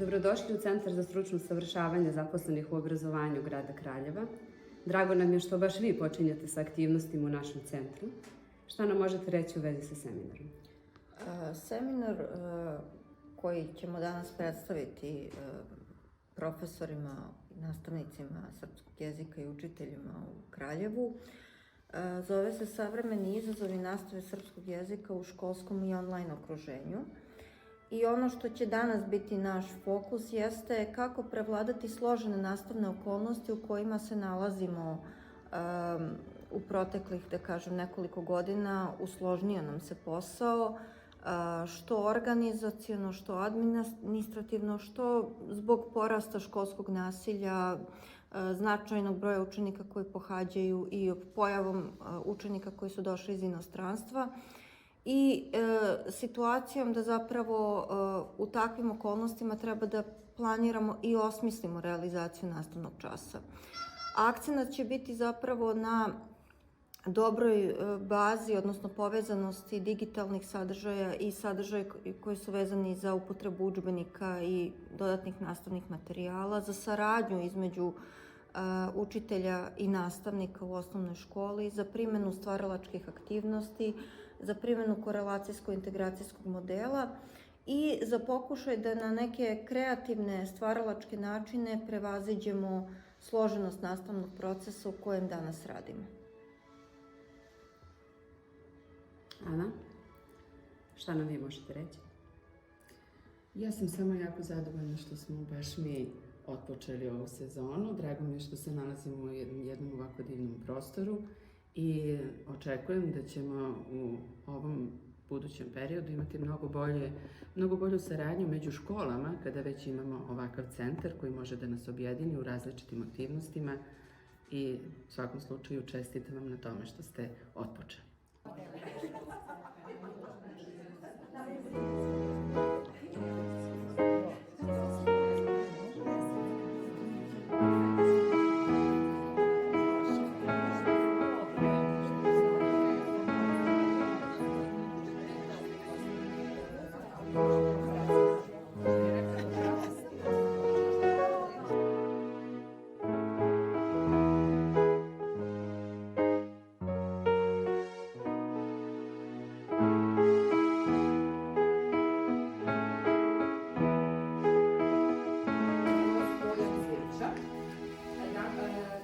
Dobrodošli u Centar za stručno usavršavanje zaposlenih u obrazovanju grada Kraljeva. Drago nam je što baš vi počinjete sa aktivnostima u našem centru. Šta nam možete reći u vezi sa seminarom? Seminar koji ćemo danas predstaviti profesorima, nastavnicima srpskog jezika i učiteljima u Kraljevu zove se Savremeni izazovi nastave srpskog jezika u školskom i online okruženju. I ono što će danas biti naš fokus jeste kako prevladati složene nastavne okolnosti u kojima se nalazimo u proteklih, da kažem, nekoliko godina. Usložnio nam se posao, što organizaciono, što administrativno, što zbog porasta školskog nasilja, značajnog broja učenika koji pohađaju i pojavom učenika koji su došli iz inostranstva. I situacijom da zapravo u takvim okolnostima treba da planiramo i osmislimo realizaciju nastavnog časa. Akcenat će biti zapravo na dobroj bazi, odnosno povezanosti digitalnih sadržaja i sadržaja koji su vezani za upotrebu udžbenika i dodatnih nastavnih materijala, za saradnju između učitelja i nastavnika u osnovnoj školi, za primenu stvaralačkih aktivnosti, za primenu korelacijsko-integracijskog modela i za pokušaj da na neke kreativne stvaralačke načine prevaziđemo složenost nastavnog procesa u kojem danas radimo. Ana, šta nam vi možete reći? Ja sam samo jako zadovoljna što smo baš mi otpočeli ovu sezonu. Drago mi je što se nalazimo u jednom ovako divnom prostoru i očekujem da ćemo u ovom budućem periodu imati mnogo bolju saradnju među školama kada već imamo ovakav centar koji može da nas objedini u različitim aktivnostima i u svakom slučaju čestitam vam na tome što ste otpočeli.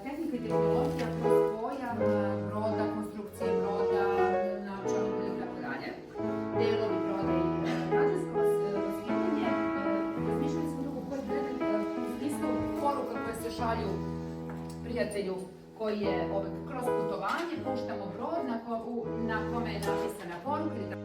Tehnika i tehnologija kroz pojam broda, konstrukcije broda, naočalnika i tako dalje. Delovi broda i građansko vaspitanje. Razmišljali smo dugo koji predmet u smislu poruka koje se šalju prijatelju koji je kroz putovanje, puštamo brod na kome je napisana poruka.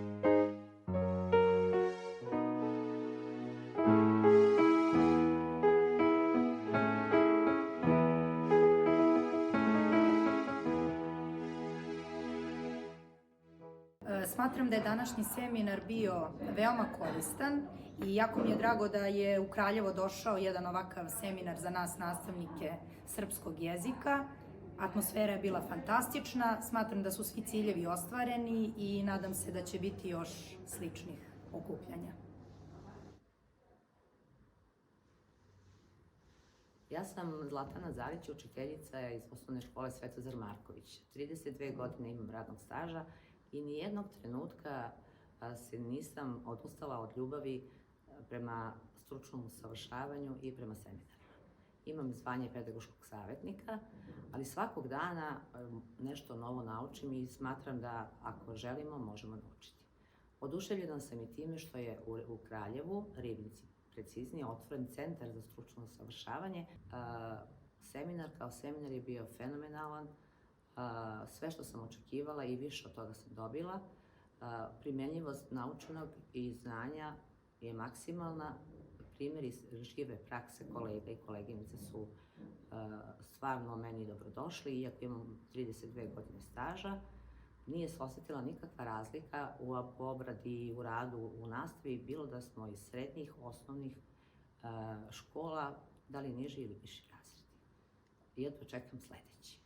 Smatram da je današnji seminar bio veoma koristan i jako mi je drago da je u Kraljevo došao jedan ovakav seminar za nas nastavnike srpskog jezika. Atmosfera je bila fantastična, smatram da su svi ciljevi ostvareni i nadam se da će biti još sličnih okupljanja. Ja sam Zlatana Zarić, učiteljica iz osnovne škole Svetozar Marković. 32 godine imam radnog staža i nijednog trenutka se nisam odustala od ljubavi prema stručnom usavršavanju i prema seminarima. Imam zvanje pedagoškog savjetnika, ali svakog dana nešto novo naučim i smatram da ako želimo, možemo naučiti. Oduševljena sam i time što je u Kraljevu, Ribnici preciznije, otvoren Centar za stručno usavršavanje. Seminar kao seminar je bio fenomenalan. Sve što sam očekivala i više od toga sam dobila. Primenjivost naučenog i znanja je maksimalna. Primjeri iz žive prakse kolega i koleginice su stvarno meni dobrodošli, iako imam 32 godine staža. Nije se osjetila nikakva razlika u obradi i u radu u nastavi, bilo da smo iz srednjih, osnovnih škola, da li niži ili viši razred. I jedva čekam sledeći.